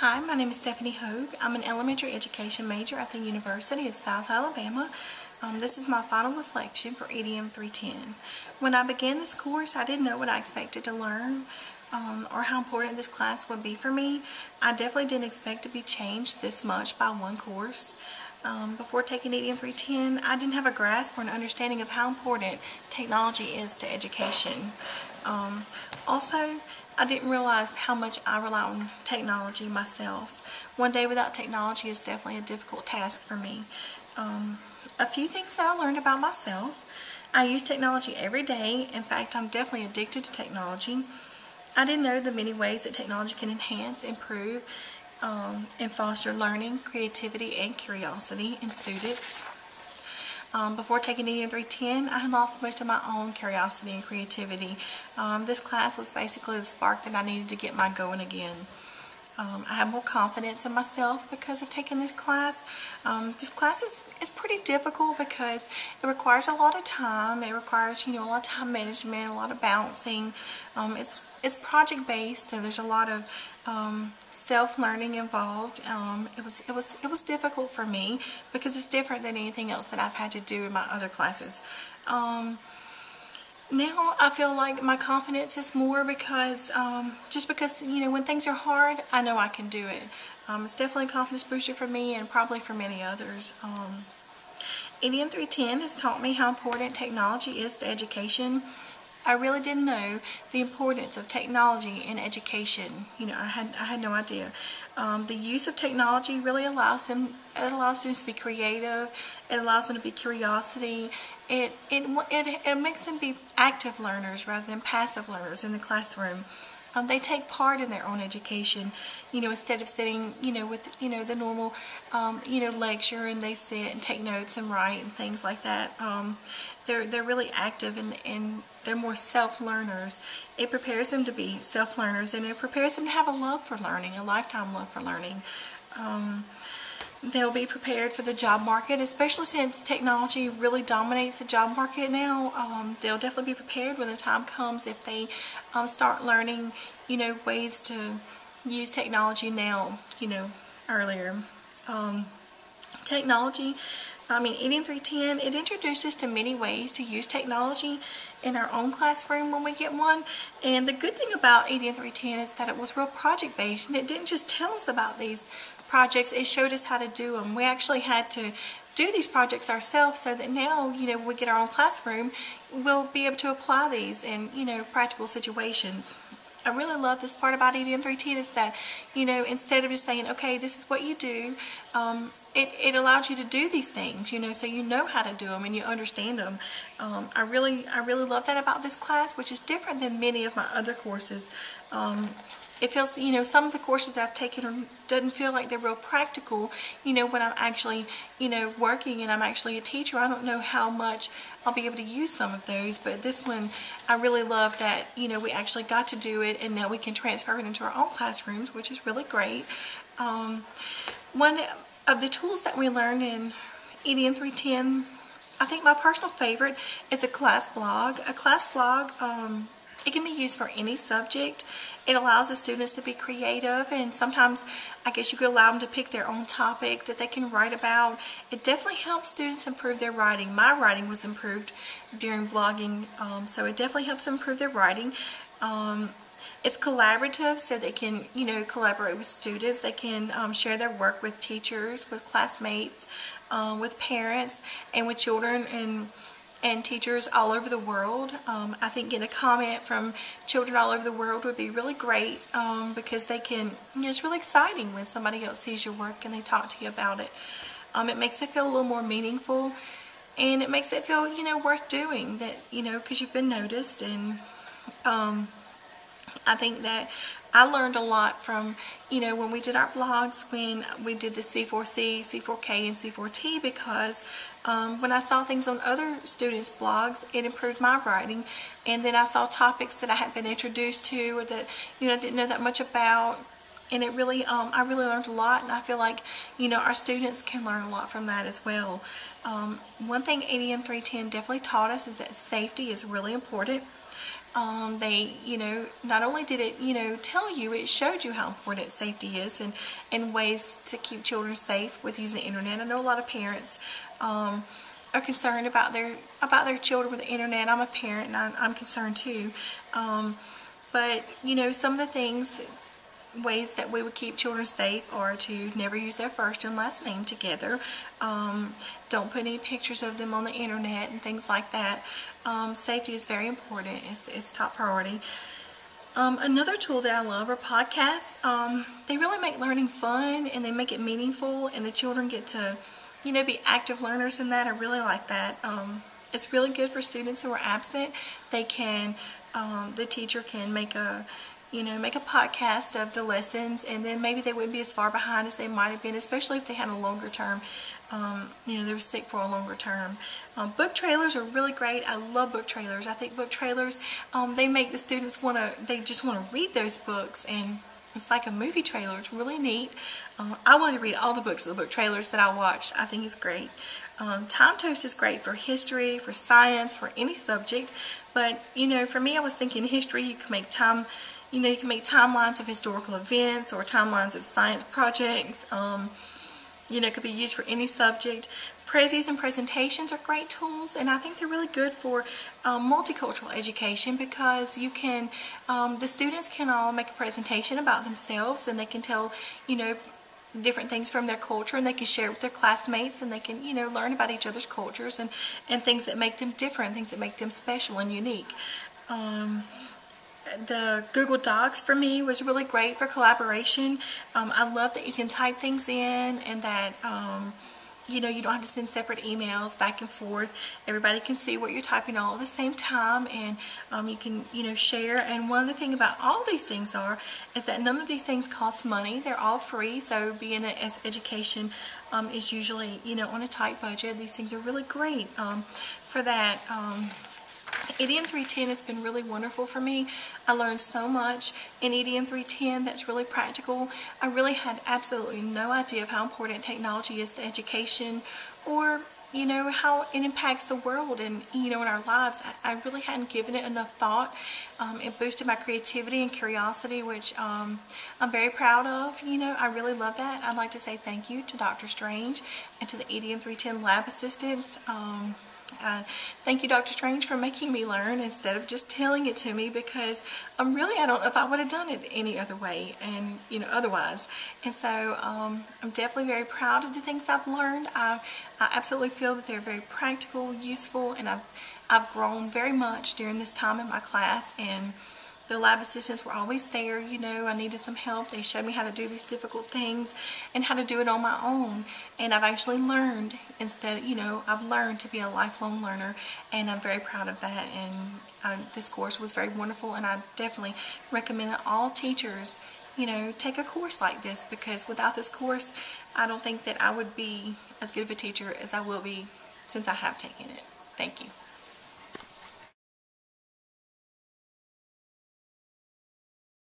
Hi, my name is Stephanie Hogue. I'm an elementary education major at the University of South Alabama. This is my final reflection for edm310. When I began this course, I didn't know what I expected to learn or how important this class would be for me. I definitely didn't expect to be changed this much by one course. Before taking edm310, I didn't have a grasp or an understanding of how important technology is to education. Also, I didn't realize how much I rely on technology myself. One day without technology is definitely a difficult task for me. A few things that I learned about myself. I use technology every day. In fact, I'm definitely addicted to technology. I didn't know the many ways that technology can enhance, improve, and foster learning, creativity, and curiosity in students. Before taking edm310, I had lost most of my own curiosity and creativity. This class was basically the spark that I needed to get my going again. I have more confidence in myself because of taking this class. This class is pretty difficult because it requires a lot of time. It requires, a lot of time management, a lot of bouncing. It's project based, so there's a lot of self-learning involved. It was difficult for me because it's different than anything else that I've had to do in my other classes. Now I feel like my confidence is more because just because when things are hard, I know I can do it. It's definitely a confidence booster for me and probably for many others. edm310 has taught me how important technology is to education. I really didn't know the importance of technology in education. I had no idea. The use of technology really allows students to be creative. It allows them to be curiosity. It makes them be active learners rather than passive learners in the classroom. They take part in their own education, instead of sitting, with, the normal, lecture, and they sit and take notes and write and things like that. They're really active and they're more self-learners. It prepares them to be self-learners, and it prepares them to have a love for learning, a lifetime love for learning. They'll be prepared for the job market, especially since technology really dominates the job market now. They'll definitely be prepared when the time comes if they start learning, ways to use technology now, earlier. edm310, it introduced us to many ways to use technology in our own classroom when we get one. And the good thing about edm310 is that it was real project-based, and it didn't just tell us about these projects, it showed us how to do them. We actually had to do these projects ourselves, so that now, when we get our own classroom, we'll be able to apply these in, practical situations. I really love this part about edm310 is that, instead of just saying, okay, this is what you do, it allows you to do these things, so you know how to do them and you understand them. I really love that about this class, which is different than many of my other courses. It feels, some of the courses that I've taken doesn't feel like they're real practical, when I'm actually, working and I'm actually a teacher. I don't know how much I'll be able to use some of those, but this one, I really love that, we actually got to do it, and now we can transfer it into our own classrooms, which is really great. One of the tools that we learned in edm310, I think my personal favorite is a class blog. A class blog, it can be used for any subject. It allows the students to be creative, and sometimes I guess you could allow them to pick their own topic that they can write about. It definitely helps students improve their writing. My writing was improved during blogging, so it definitely helps them improve their writing. It's collaborative, so they can, collaborate with students. They can share their work with teachers, with classmates, with parents, and with children and teachers all over the world. I think getting a comment from children all over the world would be really great because they can, it's really exciting when somebody else sees your work and they talk to you about it. It makes it feel a little more meaningful, and it makes it feel, worth doing, that, because you've been noticed. And I think that I learned a lot from, when we did our blogs, when we did the C4C, C4K, and C4T, because when I saw things on other students' blogs, it improved my writing. And then I saw topics that I had been introduced to, or that, I didn't know that much about. And it really, I really learned a lot, and I feel like, our students can learn a lot from that as well. One thing edm310 definitely taught us is that safety is really important. They, not only did it, tell you, it showed you how important safety is and ways to keep children safe with using the internet. I know a lot of parents are concerned about their children with the internet. I'm a parent and I'm concerned too. But, some of the ways that we would keep children safe are to never use their first and last name together. Don't put any pictures of them on the internet and things like that. Safety is very important. It's top priority. Another tool that I love are podcasts. They really make learning fun and they make it meaningful, and the children get to, be active learners in that. I really like that. It's really good for students who are absent. They can, the teacher can make a podcast of the lessons, and then maybe they wouldn't be as far behind as they might have been, especially if they had a longer term, they were sick for a longer term. Book trailers are really great. I love book trailers. I think book trailers, they make the students they just want to read those books, and it's like a movie trailer. It's really neat. I wanted to read all the books of the book trailers that I watched. I think it's great. Time Toast is great for history, for science, for any subject, but, for me, I was thinking history, you can make timelines of historical events or timelines of science projects. It could be used for any subject. Prezzies and presentations are great tools, and I think they're really good for multicultural education, because the students can all make a presentation about themselves, and they can tell, different things from their culture, and they can share it with their classmates, and they can, learn about each other's cultures and things that make them different, things that make them special and unique. The Google Docs for me was really great for collaboration. I love that you can type things in, and that you don't have to send separate emails back and forth. Everybody can see what you're typing all at the same time, and you can share. And one of the things about all these things is that none of these things cost money. They're all free. So being as education is usually on a tight budget, these things are really great for that. edm310 has been really wonderful for me. I learned so much in edm310 that's really practical. I really had absolutely no idea of how important technology is to education, or how it impacts the world and in our lives. I really hadn't given it enough thought. It boosted my creativity and curiosity, which I'm very proud of. I really love that. I'd like to say thank you to Dr. Strange and to the edm310 lab assistants. Thank you, Dr. Strange, for making me learn instead of just telling it to me, because really, I don't know if I would have done it any other way and otherwise. And so I'm definitely very proud of the things I've learned. I absolutely feel that they're very practical, useful, and I've grown very much during this time in my class. And the lab assistants were always there. I needed some help. They showed me how to do these difficult things and how to do it on my own. And I've actually learned I've learned to be a lifelong learner, and I'm very proud of that. And this course was very wonderful, and I definitely recommend that all teachers, take a course like this, because without this course, I don't think that I would be as good of a teacher as I will be since I have taken it. Thank you.